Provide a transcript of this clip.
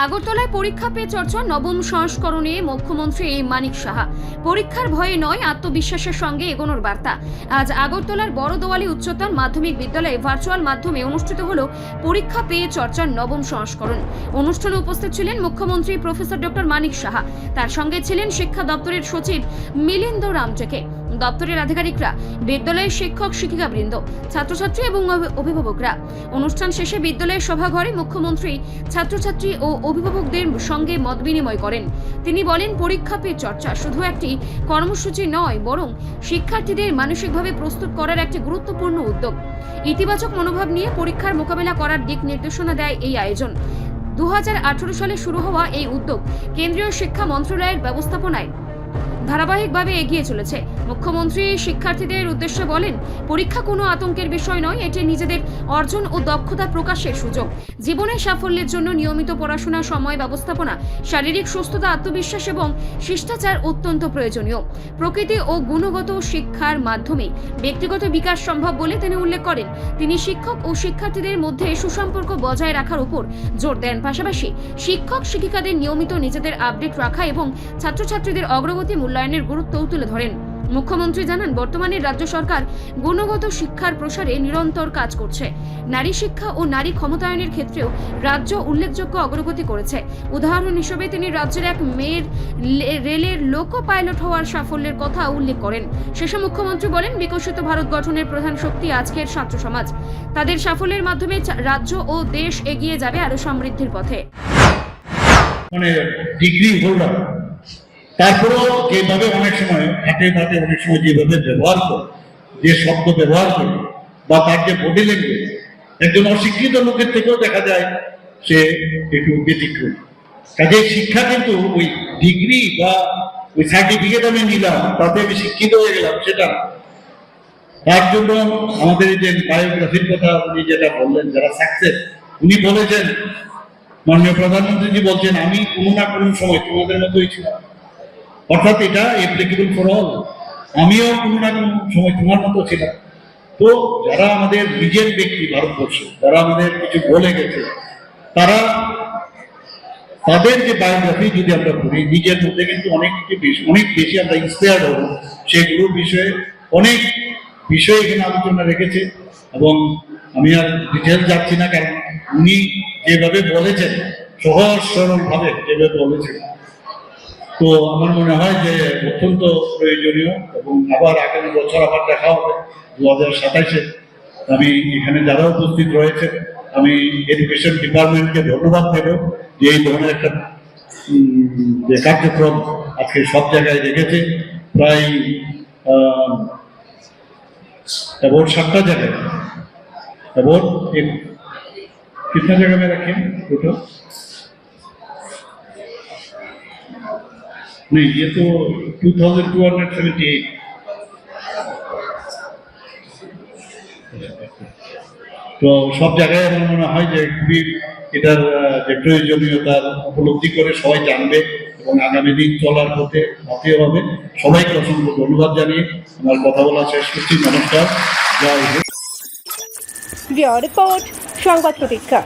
আগরতলায় পরীক্ষা পে চর্চা নবম সংস্করণে মুখ্যমন্ত্রী মানিক সাহা। পরীক্ষার ভয়ে নয়, আত্মবিশ্বাসের সঙ্গে এগোনোর বার্তা। আজ আগরতলার বড়দোয়ালি উচ্চতর মাধ্যমিক বিদ্যালয়ে ভার্চুয়াল মাধ্যমে অনুষ্ঠিত হলো পরীক্ষা পে চর্চার নবম সংস্করণ। অনুষ্ঠানে উপস্থিত ছিলেন মুখ্যমন্ত্রী প্রফেসর ডক্টর মানিক সাহা। তার সঙ্গে ছিলেন শিক্ষা দপ্তরের সচিব মিলিন্দ রামটেকে, দপ্তরের আধিকারিকরা, বিদ্যালয়ের শিক্ষক শিক্ষিকাবৃন্দ, ছাত্রছাত্রী এবং অভিভাবকরা। অনুষ্ঠান শেষে বিদ্যালয়ের সভাঘরে মুখ্যমন্ত্রী ছাত্রছাত্রী ও অভিভাবকদের সঙ্গে মত বিনিময় করেন। তিনি বলেন, পরীক্ষা পে চর্চা শুধু একটি কর্মসূচি নয়, বরং শিক্ষার্থীদের মানসিকভাবে প্রস্তুত করার একটি গুরুত্বপূর্ণ উদ্যোগ। ইতিবাচক মনোভাব নিয়ে পরীক্ষার মোকাবেলা করার দিক নির্দেশনা দেয় এই আয়োজন। 2018 সালে শুরু হওয়া এই উদ্যোগ কেন্দ্রীয় শিক্ষা মন্ত্রণালয়ের ব্যবস্থাপনায় ধারাবাহিকভাবে এগিয়ে চলেছে। মুখ্যমন্ত্রী শিক্ষার্থীদের উদ্দেশ্যে বলেন, পরীক্ষা কোনো আতঙ্কের বিষয় নয়, এটি নিজেদের অর্জন ও দক্ষতা প্রকাশের সুযোগ। জীবনের সাফল্যের জন্য নিয়মিত পড়াশোনা, সময় ব্যবস্থাপনা, শারীরিক সুস্থতা, আত্মবিশ্বাস এবং শিষ্টাচার অত্যন্ত প্রয়োজনীয়। প্রকৃতি ও গুণগত শিক্ষার মাধ্যমে ব্যক্তিগত বিকাশ সম্ভব বলে তিনি উল্লেখ করেন। তিনি শিক্ষক ও শিক্ষার্থীদের মধ্যে সুসম্পর্ক বজায় রাখার উপর জোর দেন। পাশাপাশি শিক্ষক শিক্ষিকাদের নিয়মিত নিজেদের আপডেট রাখা এবং ছাত্রছাত্রীদের অগ্রগতি মূল্যায়নের গুরুত্বও তুলে ধরেন। মুখ্যমন্ত্রী জানান, বর্তমানে রাজ্য সরকার গুণগত শিক্ষার প্রসারে নিরন্তর কাজ করছে। নারী শিক্ষা ও নারী ক্ষমতায়নের ক্ষেত্রেও রাজ্য উল্লেখযোগ্য অগ্রগতি করেছে। উদাহরণ হিসেবে তিনি রাজ্যের এক মেয়ের রেলের লোকো পাইলট হওয়ার সাফল্যের কথা উল্লেখ করেন। শেষে মুখ্যমন্ত্রী বলেন, বিকশিত ভারত গঠনের প্রধান শক্তি আজকের ছাত্র সমাজ। তাদের সাফল্যের মাধ্যমে রাজ্য ও দেশ এগিয়ে যাবে আরো সমৃদ্ধির পথে। ডিগ্রি হোল্ডার তারপরেও যেভাবে অনেক সময় হাতে হাতে অনেক সময় যেভাবে ব্যবহার করে, যে শব্দ ব্যবহার করে বা তার যে বডি ল্যাঙ্গুয়েজ, একজন অশিক্ষিত লোকের থেকেও দেখা যায় সে একটু ব্যতিক্রমী। কাজে শিক্ষা কিন্তু ওই ডিগ্রি বা ওই সার্টিফিকেট আমি নিলাম তাতে আমি শিক্ষিত হয়ে গেলাম সেটা। তার জন্য আমাদের যে বায়োগ্রাফির কথা উনি যেটা বললেন, যারা সাকসেস, উনি বলেছেন, মাননীয় প্রধানমন্ত্রীজি বলছেন, আমি কোনো না কোনো সময় তোমাদের মতোই ছিলাম। অর্থাৎ এটা অ্যাপ্লিকেবল ফর অল। আমিও কোনো না কোনো সময় তোমার মতো ছিলাম। তো যারা আমাদের নিজের ব্যক্তি ভারতবর্ষে, যারা আমাদের কিছু বলে গেছে, তারা তাদের যে বায়োগ্রাফি যদি আমরা পড়ি, নিজের মধ্যে কিন্তু অনেক বেশি আমরা ইন্সপায়ার্ড হব। সেগুলোর বিষয়ে অনেক বিষয় এখানে আলোচনা রেখেছে এবং আমি আর ডিটেলস যাচ্ছি না, কারণ উনি যেভাবে বলেছেন, সহজ সরল ভাবে যেভাবে বলেছেন, তো আমার মনে হয় যে অত্যন্ত প্রয়োজনীয়। এবং আবার আগামী বছর আবার দেখা হবে 2027-এ। আমি এখানে যারা উপস্থিত রয়েছে, আমি এডুকেশন ডিপার্টমেন্টকে ধন্যবাদ দেব যে এই ধরনের একটা যে কার্যক্রম আজকে সব জায়গায় রেখেছে। প্রায় अबाउट 7টা জায়গায়, अबाउट कितना जगह में रखे टोटल? नहीं, ये तो 2278। তো সব জায়গায় আমার মনে হয় যে খুবই এটার যে প্রয়োজনীয়তার উপলব্ধি করে সবাই জানবে এবং আগামী দিন চলার পথে হতে হবে। সবাইকে অসংখ্য ধন্যবাদ জানিয়ে আমার কথা বলা শেষ করছি। নমস্কার, জয় হিন্দ। রিপোর্ট সংবাদ প্রতীক্ষা।